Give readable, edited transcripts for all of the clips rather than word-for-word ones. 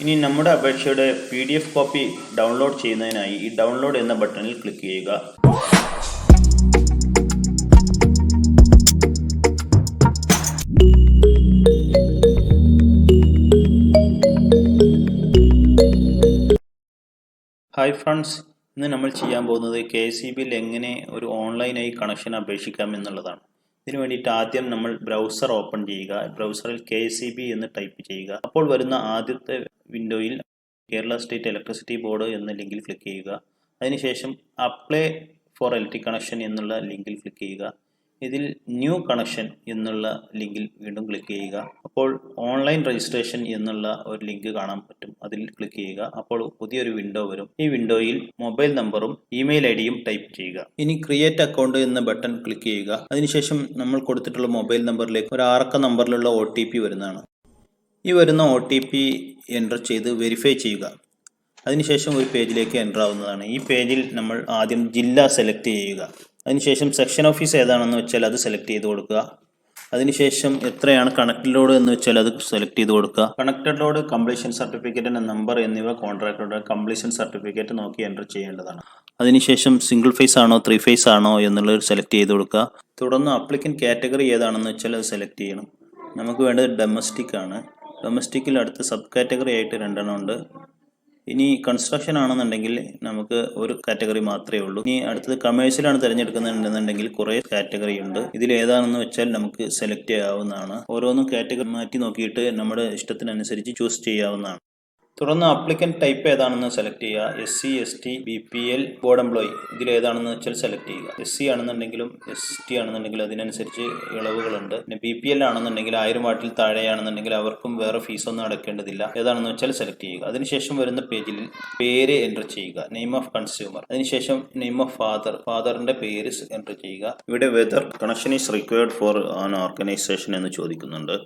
ഇനി നമ്മുടെ അപേക്ഷയുടെ PDF കോപ്പി ഡൗൺലോഡ് ചെയ്യുന്നതിനായി ഈ ഡൗൺലോഡ് എന്ന ബട്ടണിൽ ക്ലിക്ക് ചെയ്യുക. ഹായ് ഫ്രണ്ട്സ്, ഇന്ന് നമ്മൾ ചെയ്യാൻ പോകുന്നത് KCBയിൽ എങ്ങനെ ഒരു ഓൺലൈനായി കണക്ഷൻ അപേക്ഷിക്കാം എന്നുള്ളതാണ്. ഇതിനു വേണ്ടിയിട്ട് ആദ്യം നമ്മൾ ബ്രൗസർ ഓപ്പൺ ചെയ്യുക. ബ്രൗസറിൽ KCB എന്ന് ടൈപ്പ് ചെയ്യുക. അപ്പോൾ വരുന്ന ആദ്യത്തെ വിൻഡോയിൽ കേരള സ്റ്റേറ്റ് ഇലക്ട്രിസിറ്റി ബോർഡ് എന്ന ലിങ്കിൽ ക്ലിക്ക് ചെയ്യുക. അതിനുശേഷം അപ്ലൈ ഫോർ ഇലക്ട്രിക് കണക്ഷൻ എന്നുള്ള ലിങ്കിൽ ക്ലിക്ക് ചെയ്യുക. ഇതിൽ ന്യൂ കണക്ഷൻ എന്നുള്ള ലിങ്കിൽ വീണ്ടും ക്ലിക്ക് ചെയ്യുക. അപ്പോൾ ഓൺലൈൻ രജിസ്ട്രേഷൻ എന്നുള്ള ഒരു ലിങ്ക് കാണാൻ പറ്റും, അതിൽ ക്ലിക്ക് ചെയ്യുക. അപ്പോൾ പുതിയൊരു വിൻഡോ വരും. ഈ വിൻഡോയിൽ മൊബൈൽ നമ്പറും ഇമെയിൽ ഐഡിയും ടൈപ്പ് ചെയ്യുക. ഇനി ക്രിയേറ്റ് അക്കൗണ്ട് എന്ന ബട്ടൺ ക്ലിക്ക് ചെയ്യുക. അതിനുശേഷം നമ്മൾ കൊടുത്തിട്ടുള്ള മൊബൈൽ നമ്പറിലേക്ക് ഒരു 6 അക്ക നമ്പറിലുള്ള OTP വരുന്നതാണ്. ഈ വരുന്ന OTP എൻ്റർ ചെയ്ത് വെരിഫൈ ചെയ്യുക. അതിനുശേഷം ഒരു പേജിലേക്ക് എൻ്റർ ആവുന്നതാണ്. ഈ പേജിൽ നമ്മൾ ആദ്യം ജില്ല സെലക്ട് ചെയ്യുക. അതിനുശേഷം സെക്ഷൻ ഓഫീസ് ഏതാണെന്ന് വെച്ചാൽ അത് സെലക്ട് ചെയ്ത് കൊടുക്കുക. അതിനുശേഷം എത്രയാണ് കണക്റ്റഡ് ലോഡ് എന്ന് വെച്ചാൽ അത് സെലക്ട് ചെയ്ത് കൊടുക്കുക. കണക്റ്റഡ് ലോഡ്, കംപ്ലീഷൻ സർട്ടിഫിക്കറ്റിൻ്റെ നമ്പർ എന്നിവ കോൺട്രാക്ടറുടെ കംപ്ലീഷൻ സർട്ടിഫിക്കറ്റ് നോക്കി എൻ്റർ ചെയ്യേണ്ടതാണ്. അതിനുശേഷം സിംഗിൾ ഫേസ് ആണോ 3 ഫേസ് ആണോ എന്നുള്ളത് സെലക്ട് ചെയ്ത് കൊടുക്കുക. തുടർന്ന് അപ്ലിക്കൻ കാറ്റഗറി ഏതാണെന്ന് വെച്ചാൽ അത് സെലക്ട് ചെയ്യണം. നമുക്ക് വേണ്ടത് ഡൊമസ്റ്റിക് ആണ്. ഡൊമസ്റ്റിക്കിൽ അടുത്ത് സബ് കാറ്റഗറി ആയിട്ട് 2 ഉണ്ട്. ഇനി കൺസ്ട്രക്ഷൻ ആണെന്നുണ്ടെങ്കിൽ നമുക്ക് ഒരു കാറ്റഗറി മാത്രമേ ഉള്ളൂ. ഇനി അടുത്തത് കമേഴ്ഷ്യലാണ് തിരഞ്ഞെടുക്കുന്നുണ്ടെന്നുണ്ടെങ്കിൽ കുറേ കാറ്റഗറി ഉണ്ട്. ഇതിൽ ഏതാണെന്ന് വെച്ചാൽ നമുക്ക് സെലക്ട് ചെയ്യാവുന്നതാണ്. ഓരോന്നും കാറ്റഗറി മാറ്റി നോക്കിയിട്ട് നമ്മുടെ ഇഷ്ടത്തിനനുസരിച്ച് ചൂസ് ചെയ്യാവുന്നതാണ്. തുടർന്ന് അപ്ലിക്കൻ ടൈപ്പ് ഏതാണെന്ന് സെലക്ട് ചെയ്യുക. SC, ST, BPL, board employee ഇതിൽ ഏതാണെന്ന് വെച്ചാൽ സെലക്ട് ചെയ്യുക. SC ആണെന്നുണ്ടെങ്കിലും ST ആണെന്നുണ്ടെങ്കിലും അതിനനുസരിച്ച് ഇളവുകളുണ്ട്. പിന്നെ BPL ആണെന്നുണ്ടെങ്കിൽ 1000 വാട്ടിൽ താഴെയാണെന്നുണ്ടെങ്കിൽ അവർക്കും വേറെ ഫീസൊന്നും അടയ്ക്കേണ്ടതില്ല. ഏതാണെന്ന് വെച്ചാൽ സെലക്ട് ചെയ്യുക. അതിനുശേഷം വരുന്ന പേജിൽ പേര് എൻ്റർ ചെയ്യുക. Name of consumer. അതിനുശേഷം നെയിം ഓഫ് ഫാദറിന്റെ പേര് എൻ്റർ ചെയ്യുക. ഇവിടെ whether connection is required for an organisation എന്ന് ചോദിക്കുന്നുണ്ട്.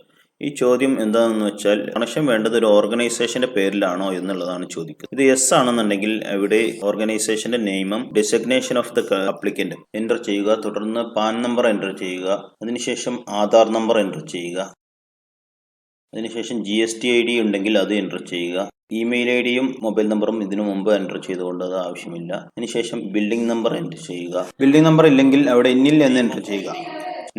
ഈ ചോദ്യം എന്താണെന്ന് വെച്ചാൽ കണക്ഷൻ വേണ്ടത് ഒരു ഓർഗനൈസേഷന്റെ പേരിലാണോ എന്നുള്ളതാണ് ചോദിക്കുന്നത്. ഇത് യെസ് ആണെന്നുണ്ടെങ്കിൽ ഇവിടെ ഓർഗനൈസേഷന്റെ നെയിമും designation of the applicant enter ചെയ്യുക. തുടർന്ന് പാൻ നമ്പർ എൻ്റർ ചെയ്യുക. അതിനുശേഷം ആധാർ നമ്പർ എൻ്റർ ചെയ്യുക. അതിനുശേഷം GST ID ഉണ്ടെങ്കിൽ അത് എൻ്റർ ചെയ്യുക. ഇമെയിൽ ഐഡിയും മൊബൈൽ നമ്പറും ഇതിനു മുമ്പ് എൻ്റർ ചെയ്തുകൊണ്ട് അത് ആവശ്യമില്ല. അതിനുശേഷം ബിൽഡിംഗ് നമ്പർ എൻ്റർ ചെയ്യുക. ബിൽഡിംഗ് നമ്പർ ഇല്ലെങ്കിൽ അവിടെ ഇന്നിൽ എന്ന് എൻ്റർ ചെയ്യുക.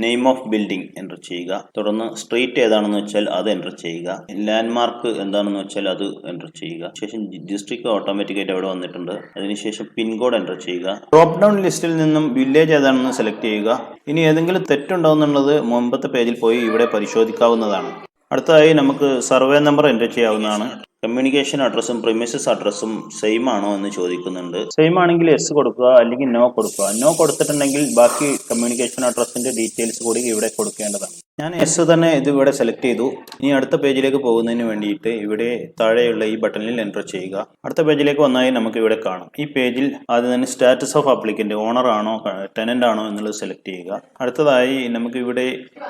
നെയിം ഓഫ് ബിൽഡിംഗ് എൻ്റർ ചെയ്യുക. തുടർന്ന് സ്ട്രീറ്റ് ഏതാണെന്ന് വെച്ചാൽ അത് എൻ്റർ ചെയ്യുക. ലാൻഡ്മാർക്ക് എന്താണെന്ന് വെച്ചാൽ അത് എൻ്റർ ചെയ്യുക. ശേഷം ഡിസ്ട്രിക്ട് ഓട്ടോമാറ്റിക്കായിട്ട് അവിടെ വന്നിട്ടുണ്ട്. അതിനുശേഷം പിൻകോഡ് എൻ്റർ ചെയ്യുക. ഡ്രോപ്പ് ഡൗൺ ലിസ്റ്റിൽ നിന്നും വില്ലേജ് ഏതാണെന്ന് സെലക്ട് ചെയ്യുക. ഇനി ഏതെങ്കിലും തെറ്റുണ്ടോയെന്നുള്ളത് മുമ്പത്തെ പേജിൽ പോയി ഇവിടെ പരിശോധിക്കാവുന്നതാണ്. അടുത്തതായി നമുക്ക് സർവേ നമ്പർ എൻ്റർ ചെയ്യാവുന്നതാണ്. കമ്മ്യൂണിക്കേഷൻ അഡ്രസ്സും പ്രിമിസസ് അഡ്രസ്സും സെയിം ആണോ എന്ന് ചോദിക്കുന്നുണ്ട്. സെയിം ആണെങ്കിൽ യെസ് കൊടുക്കുക, അല്ലെങ്കിൽ നോ കൊടുക്കുക. നോ കൊടുത്തിട്ടുണ്ടെങ്കിൽ ബാക്കി കമ്മ്യൂണിക്കേഷൻ അഡ്രസ്സിന്റെ ഡീറ്റെയിൽസ് കൂടി ഇവിടെ കൊടുക്കേണ്ടതാണ്. ഞാൻ യെസ് തന്നെ ഇത് ഇവിടെ സെലക്ട് ചെയ്തു. ഇനി അടുത്ത പേജിലേക്ക് പോകുന്നതിന് വേണ്ടിയിട്ട് ഇവിടെ താഴെയുള്ള ഈ ബട്ടണിൽ എൻ്റർ ചെയ്യുക. അടുത്ത പേജിലേക്ക് വന്നായി നമുക്ക് ഇവിടെ കാണാം. ഈ പേജിൽ ആദ്യം തന്നെ സ്റ്റാറ്റസ് ഓഫ് അപ്ലിക്കന്റ്, ഓണർ ആണോ ടെനന്റ് ആണോ എന്നുള്ളത് സെലക്ട് ചെയ്യുക. അടുത്തതായി നമുക്ക് ഇവിടെ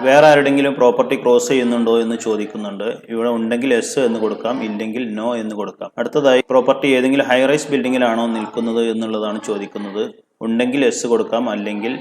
വേറെ ആരുടെങ്കിലും പ്രോപ്പർട്ടി ക്രോസ് ചെയ്യുന്നുണ്ടോ എന്ന് ചോദിക്കുന്നുണ്ട്. ഇവിടെ ഉണ്ടെങ്കിൽ യെസ് എന്ന് കൊടുക്കാം, ഇല്ലെങ്കിൽ നോ എന്ന് കൊടുക്കാം. അടുത്തതായി പ്രോപ്പർട്ടി ഏതെങ്കിലും ഹൈ റൈസ് ബിൽഡിങ്ങിലാണോ നിൽക്കുന്നത് എന്നുള്ളതാണ് ചോദിക്കുന്നത്. ഉണ്ടെങ്കിൽ യെസ് കൊടുക്കാം, അല്ലെങ്കിൽ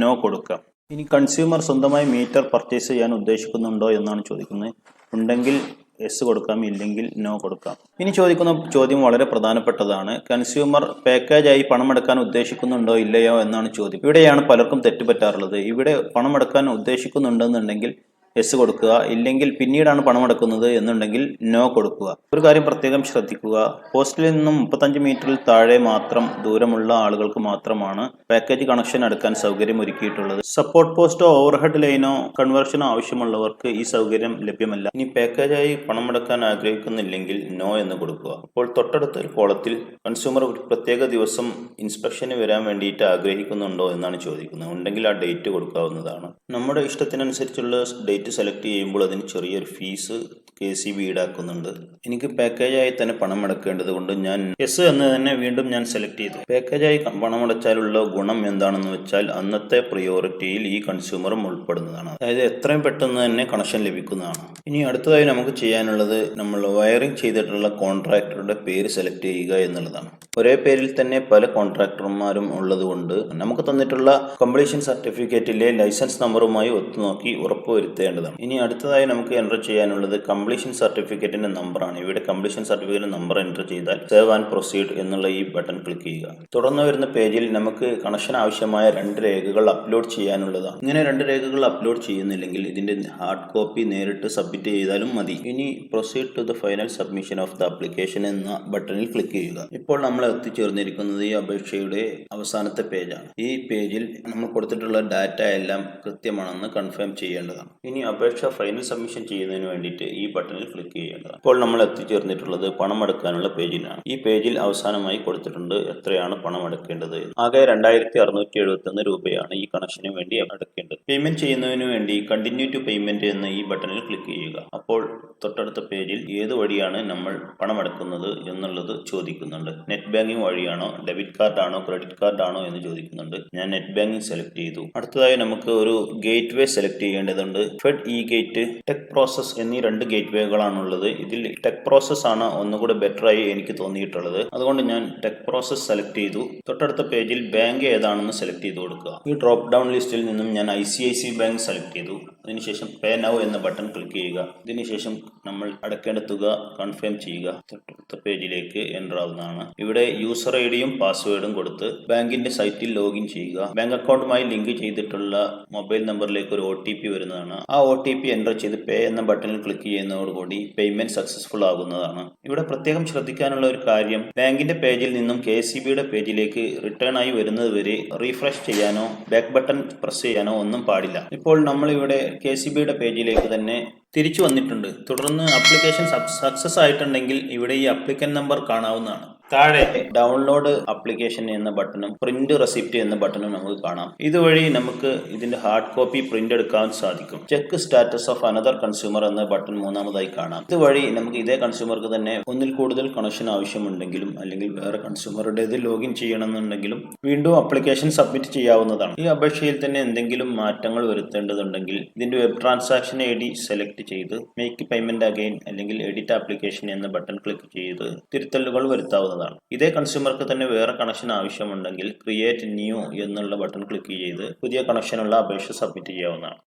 നോ കൊടുക്കാം. ഇനി കൺസ്യൂമർ സ്വന്തമായി മീറ്റർ പർച്ചേസ് ചെയ്യാൻ ഉദ്ദേശിക്കുന്നുണ്ടോ എന്നാണ് ചോദിക്കുന്നത്. ഉണ്ടെങ്കിൽ യെസ് കൊടുക്കാം, ഇല്ലെങ്കിൽ നോ കൊടുക്കാം. ഇനി ചോദിക്കുന്ന ചോദ്യം വളരെ പ്രധാനപ്പെട്ടതാണ്. കൺസ്യൂമർ പാക്കേജായി പണമെടുക്കാൻ ഉദ്ദേശിക്കുന്നുണ്ടോ ഇല്ലയോ എന്നാണ് ചോദ്യം. ഇവിടെയാണ് പലർക്കും തെറ്റുപറ്റാറുള്ളത്. ഇവിടെ പണമെടുക്കാൻ ഉദ്ദേശിക്കുന്നുണ്ടെന്നുണ്ടെങ്കിൽ യെസ് കൊടുക്കുക, ഇല്ലെങ്കിൽ പിന്നീടാണ് പണമടക്കുന്നത് എന്നുണ്ടെങ്കിൽ നോ കൊടുക്കുക. ഒരു കാര്യം പ്രത്യേകം ശ്രദ്ധിക്കുക, പോസ്റ്റിൽ നിന്നും 35 മീറ്ററിൽ താഴെ മാത്രം ദൂരമുള്ള ആളുകൾക്ക് മാത്രമാണ് പാക്കേജ് കണക്ഷൻ എടുക്കാൻ സൗകര്യം ഒരുക്കിയിട്ടുള്ളത്. സപ്പോർട്ട് പോസ്റ്റോ ഓവർഹെഡ് ലൈനോ കൺവേർഷനോ ആവശ്യമുള്ളവർക്ക് ഈ സൗകര്യം ലഭ്യമല്ല. ഇനി പാക്കേജായി പണമടക്കാൻ ആഗ്രഹിക്കുന്നില്ലെങ്കിൽ നോ എന്ന് കൊടുക്കുക. അപ്പോൾ തൊട്ടടുത്ത ഒരു കോളത്തിൽ കൺസ്യൂമർ ഒരു പ്രത്യേക ദിവസം ഇൻസ്പെക്ഷന് വരാൻ വേണ്ടിയിട്ട് ആഗ്രഹിക്കുന്നുണ്ടോ എന്നാണ് ചോദിക്കുന്നത്. ഉണ്ടെങ്കിൽ ആ ഡേറ്റ് കൊടുക്കാവുന്നതാണ്. നമ്മുടെ ഇഷ്ടത്തിനനുസരിച്ചുള്ള ഡേറ്റ് സെലക്ട് ചെയ്യുമ്പോൾ അതിന് ചെറിയൊരു ഫീസ് KCB ഈടാക്കുന്നുണ്ട്. എനിക്ക് പാക്കേജായി തന്നെ പണം അടക്കേണ്ടത് കൊണ്ട് ഞാൻ യെസ് എന്ന് തന്നെ വീണ്ടും ഞാൻ സെലക്ട് ചെയ്തു. പാക്കേജായി പണമടച്ചാലുള്ള ഗുണം എന്താണെന്ന് വെച്ചാൽ അന്നത്തെ പ്രിയോറിറ്റിയിൽ ഈ കൺസ്യൂമറും ഉൾപ്പെടുന്നതാണ്. അതായത് എത്രയും പെട്ടെന്ന് തന്നെ കണക്ഷൻ ലഭിക്കുന്നതാണ്. ഇനി അടുത്തതായി നമുക്ക് ചെയ്യാനുള്ളത് നമ്മൾ വയറിംഗ് ചെയ്തിട്ടുള്ള കോൺട്രാക്ടറുടെ പേര് സെലക്ട് ചെയ്യുക എന്നുള്ളതാണ്. ഒരേ പേരിൽ തന്നെ പല കോൺട്രാക്ടർമാരും ഉള്ളതുകൊണ്ട് നമുക്ക് തന്നിട്ടുള്ള കംപ്ലീഷൻ സർട്ടിഫിക്കറ്റിലെ ലൈസൻസ് നമ്പറുമായി ഒത്തുനോക്കി ഉറപ്പുവരുത്തേണ്ടതാണ്. ഇനി അടുത്തതായി നമുക്ക് എൻ്റർ ചെയ്യാനുള്ളത് കംപ്ലീഷൻ കംപ്ലീഷൻ സർട്ടിഫിക്കറ്റിന്റെ നമ്പറാണ്. ഇവിടെ കംപ്ലീഷൻ സർട്ടിഫിക്കറ്റ് നമ്പർ എൻ്റർ ചെയ്താൽ സേവ് ആൻഡ് പ്രൊസീഡ് എന്നുള്ള ഈ ബട്ടൺ ക്ലിക്ക് ചെയ്യുക. തുടർന്ന് വരുന്ന പേജിൽ നമുക്ക് കണക്ഷൻ ആവശ്യമായ 2 രേഖകൾ അപ്ലോഡ് ചെയ്യാനുള്ളതാണ്. ഇങ്ങനെ 2 രേഖകൾ അപ്ലോഡ് ചെയ്യുന്നില്ലെങ്കിൽ ഇതിന്റെ ഹാർഡ് കോപ്പി നേരിട്ട് സബ്മിറ്റ് ചെയ്താലും മതി. ഇനി proceed to the final submission of the application എന്ന ബട്ടണിൽ ക്ലിക്ക് ചെയ്യുക. ഇപ്പോൾ നമ്മൾ എത്തിച്ചേർന്നിരിക്കുന്നത് ഈ അപേക്ഷയുടെ അവസാനത്തെ പേജാണ്. ഈ പേജിൽ നമ്മൾ കൊടുത്തിട്ടുള്ള ഡാറ്റ എല്ലാം കൃത്യമാണെന്ന് കൺഫേം ചെയ്യേണ്ടതാണ്. ഇനി അപേക്ഷ ഫൈനൽ സബ്മിഷൻ ചെയ്യുന്നതിന് വേണ്ടിയിട്ട് ഈ ബട്ടണിൽ ക്ലിക്ക് ചെയ്യേണ്ടതാണ്. ഇപ്പോൾ നമ്മൾ എത്തിച്ചേർന്നിട്ടുള്ളത് പണം അടക്കാനുള്ള പേജിലാണ്. ഈ പേജിൽ അവസാനമായി കൊടുത്തിട്ടുണ്ട് എത്രയാണ് പണം അടക്കേണ്ടത്. ആകെ 2671 രൂപയാണ് ഈ കണക്ഷന് വേണ്ടി അടക്കേണ്ടത്. പേയ്മെന്റ് ചെയ്യുന്നതിന് വേണ്ടി കണ്ടിന്യൂ ടു പേയ്മെന്റ് എന്ന ഈ ബട്ടണിൽ ക്ലിക്ക് ചെയ്യുക. അപ്പോൾ തൊട്ടടുത്ത പേജിൽ ഏത് വഴിയാണ് നമ്മൾ പണം അടക്കുന്നത് എന്നുള്ളത് ചോദിക്കുന്നുണ്ട്. നെറ്റ് ബാങ്കിങ് വഴിയാണോ, ഡെബിറ്റ് കാർഡ് ആണോ, ക്രെഡിറ്റ് കാർഡ് ആണോ എന്ന് ചോദിക്കുന്നുണ്ട്. ഞാൻ നെറ്റ് ബാങ്കിങ് സെലക്ട് ചെയ്തു. അടുത്തതായി നമുക്ക് ഒരു ഗേറ്റ് വേ സെലക്ട് ചെയ്യേണ്ടതുണ്ട്. Fed E gate, tech process എന്നീ 2 ഗേറ്റ് വേകളാണുള്ളത്. ഇതിൽ ടെക് പ്രോസസ് ആണ് ഒന്നുകൂടെ ബെറ്റർ ആയി എനിക്ക് തോന്നിയിട്ടുള്ളത്. അതുകൊണ്ട് ഞാൻ ടെക് പ്രോസസ് സെലക്ട് ചെയ്തു. തൊട്ടടുത്ത പേജിൽ ബാങ്ക് ഏതാണെന്ന് സെലക്ട് ചെയ്ത് കൊടുക്കുക. ഈ ഡ്രോപ്പ് ഡൗൺ ലിസ്റ്റിൽ നിന്നും ഞാൻ ICICI ബാങ്ക് സെലക്ട് ചെയ്തു. അതിനുശേഷം പേ നൗ എന്ന ബട്ടൺ ക്ലിക്ക് ചെയ്യുക. ഇതിനുശേഷം നമ്മൾ അടക്കേണ്ട തുക കൺഫേം ചെയ്യുക. തൊട്ടടുത്ത പേജിലേക്ക് എൻ്റർ ആവുന്നതാണ്. ഇവിടെ യൂസർ ഐഡിയും പാസ്വേഡും കൊടുത്ത് ബാങ്കിന്റെ സൈറ്റിൽ ലോഗിൻ ചെയ്യുക. ബാങ്ക് അക്കൗണ്ടുമായി ലിങ്ക് ചെയ്തിട്ടുള്ള മൊബൈൽ നമ്പറിലേക്ക് ഒരു OTP വരുന്നതാണ്. ആ OTP എൻ്റർ ചെയ്ത് പേ എന്ന ബട്ടണിൽ ക്ലിക്ക് ചെയ്യുന്നതോടുകൂടി പേയ്മെന്റ് സക്സസ്ഫുൾ ആകുന്നതാണ്. ഇവിടെ പ്രത്യേകം ശ്രദ്ധിക്കാനുള്ള ഒരു കാര്യം, ബാങ്കിന്റെ പേജിൽ നിന്നും KCBയുടെ പേജിലേക്ക് റിട്ടേൺ ആയി വരുന്നത് വരെ റീഫ്രഷ് ചെയ്യാനോ ബാക്ക് ബട്ടൺ പ്രസ് ചെയ്യാനോ ഒന്നും പാടില്ല. ഇപ്പോൾ നമ്മൾ ഇവിടെ KCBയുടെ പേജിലേക്ക് തന്നെ തിരിച്ചു വന്നിട്ടുണ്ട്. തുടർന്ന് ആപ്ലിക്കേഷൻ സക്സസ് ആയിട്ടുണ്ടെങ്കിൽ ഇവിടെ ഈ അപ്ലിക്കന്റ് നമ്പർ കാണാവുന്നതാണ്. താഴെ ഡൗൺലോഡ് ആപ്ലിക്കേഷൻ എന്ന ബട്ടണും പ്രിന്റ് റെസിപ്റ്റ് എന്ന ബട്ടണും നമുക്ക് കാണാം. ഇതുവഴി നമുക്ക് ഇതിന്റെ ഹാർഡ് കോപ്പി പ്രിന്റ് എടുക്കാൻ സാധിക്കും. Check status of another consumer എന്ന ബട്ടൺ മൂന്നാമതായി കാണാം. ഇതുവഴി നമുക്ക് ഇതേ കൺസ്യൂമർക്ക് തന്നെ ഒന്നിൽ കൂടുതൽ കണക്ഷൻ ആവശ്യമുണ്ടെങ്കിലും അല്ലെങ്കിൽ വേറെ കൺസ്യൂമറുടേത് ലോഗിൻ ചെയ്യണമെന്നുണ്ടെങ്കിലും വീണ്ടും ആപ്ലിക്കേഷൻ സബ്മിറ്റ് ചെയ്യാവുന്നതാണ്. ഈ അപേക്ഷയിൽ തന്നെ എന്തെങ്കിലും മാറ്റങ്ങൾ വരുത്തേണ്ടതുണ്ടെങ്കിൽ ഇതിന്റെ വെബ് ട്രാൻസാക്ഷൻ ID സെലക്ട് ചെയ്ത് മേക്ക് പേയ്മെന്റ് അഗൈൻ അല്ലെങ്കിൽ എഡിറ്റ് ആപ്ലിക്കേഷൻ എന്ന ബട്ടൺ ക്ലിക്ക് ചെയ്ത് തിരുത്തലുകൾ വരുത്താവുന്നതാണ്. ഇതേ കൺസ്യൂമർക്ക് തന്നെ വേറെ കണക്ഷൻ ആവശ്യമുണ്ടെങ്കിൽ ക്രിയേറ്റ് ന്യൂ എന്നുള്ള ബട്ടൺ ക്ലിക്ക് ചെയ്ത് പുതിയ കണക്ഷനുള്ള അപേക്ഷ സബ്മിറ്റ് ചെയ്യാവുന്നതാണ്.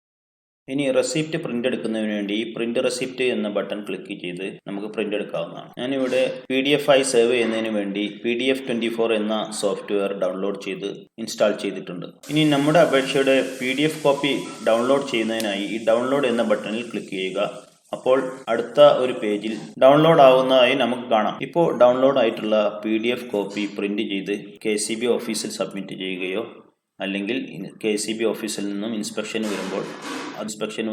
ഇനി റെസിപ്റ്റ് പ്രിന്റ് എടുക്കുന്നതിന് വേണ്ടി പ്രിന്റ് റെസിപ്റ്റ് എന്ന ബട്ടൺ ക്ലിക്ക് ചെയ്ത് നമുക്ക് പ്രിന്റ് എടുക്കാവുന്നതാണ്. ഞാനിവിടെ PDF ആയി സേവ് ചെയ്യുന്നതിന് വേണ്ടി PDF24 എന്ന സോഫ്റ്റ്വെയർ ഡൗൺലോഡ് ചെയ്ത് ഇൻസ്റ്റാൾ ചെയ്തിട്ടുണ്ട്. ഇനി നമ്മുടെ അപേക്ഷയുടെ PDF കോപ്പി ഡൗൺലോഡ് ചെയ്യുന്നതിനായി ഈ ഡൗൺലോഡ് എന്ന ബട്ടണിൽ ക്ലിക്ക് ചെയ്യുക. അപ്പോൾ അടുത്ത ഒരു പേജിൽ ഡൗൺലോഡ് ആവുന്നതായി നമുക്ക് കാണാം. ഇപ്പോൾ ഡൗൺലോഡ് ആയിട്ടുള്ള PDF കോപ്പി പ്രിന്റ് ചെയ്ത് KCB ഓഫീസിൽ സബ്മിറ്റ് ചെയ്യുകയോ അല്ലെങ്കിൽ KCB ഓഫീസിൽ നിന്നും ഇൻസ്പെക്ഷന്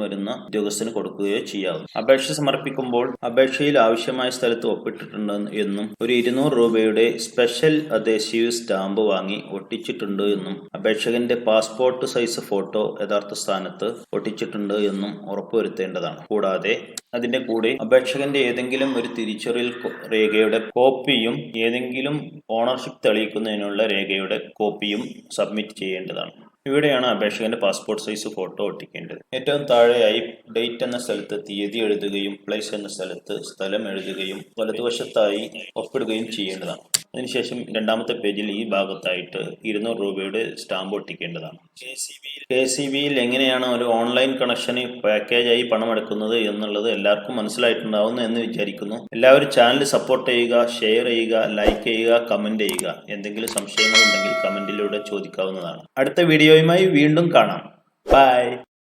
വരുന്ന ഉദ്യോഗസ്ഥന് കൊടുക്കുകയോ ചെയ്യാവും. അപേക്ഷ സമർപ്പിക്കുമ്പോൾ അപേക്ഷയിൽ ആവശ്യമായ സ്ഥലത്ത് ഒപ്പിട്ടിട്ടുണ്ട് എന്നും ഒരു 200 രൂപയുടെ സ്പെഷ്യൽ അഡ്ഹസീവ് സ്റ്റാമ്പ് വാങ്ങി ഒട്ടിച്ചിട്ടുണ്ട് എന്നും അപേക്ഷകന്റെ പാസ്പോർട്ട് സൈസ് ഫോട്ടോ യഥാർത്ഥ സ്ഥാനത്ത് ഒട്ടിച്ചിട്ടുണ്ട് എന്നും ഉറപ്പുവരുത്തേണ്ടതാണ്. കൂടാതെ അതിന്റെ കൂടെ അപേക്ഷകന്റെ ഏതെങ്കിലും ഒരു തിരിച്ചറിയൽ രേഖയുടെ കോപ്പിയും ഏതെങ്കിലും ഓണർഷിപ്പ് തെളിയിക്കുന്നതിനുള്ള രേഖയുടെ കോപ്പിയും സബ്മിറ്റ് ചെയ്യേണ്ടതാണ്. ഇവിടെയാണ് അപേക്ഷകന്റെ പാസ്പോർട്ട് സൈസ് ഫോട്ടോ ഒട്ടിക്കേണ്ടത്. ഏറ്റവും താഴെയായി ഡേറ്റ് എന്ന സ്ഥലത്ത് തീയതി എഴുതുകയും പ്ലേസ് എന്ന സ്ഥലത്ത് സ്ഥലം എഴുതുകയും വലതുവശത്തായി ഒപ്പിടുകയും ചെയ്യേണ്ടതാണ്. അതിനുശേഷം രണ്ടാമത്തെ പേജിൽ ഈ ഭാഗത്തായിട്ട് 200 രൂപയുടെ സ്റ്റാമ്പ് ഒട്ടിക്കേണ്ടതാണ്. KCBയിൽ എങ്ങനെയാണ് ഒരു ഓൺലൈൻ കണക്ഷന് പാക്കേജായി പണമെടുക്കുന്നത് എന്നുള്ളത് എല്ലാവർക്കും മനസ്സിലായിട്ടുണ്ടാവുന്നു എന്ന് വിചാരിക്കുന്നു. എല്ലാവരും ചാനൽ സപ്പോർട്ട് ചെയ്യുക, ഷെയർ ചെയ്യുക, ലൈക്ക് ചെയ്യുക, കമന്റ് ചെയ്യുക. എന്തെങ്കിലും സംശയങ്ങളുണ്ടെങ്കിൽ കമന്റിലൂടെ ചോദിക്കാവുന്നതാണ്. അടുത്ത വീഡിയോയുമായി വീണ്ടും കാണാം. ബൈ.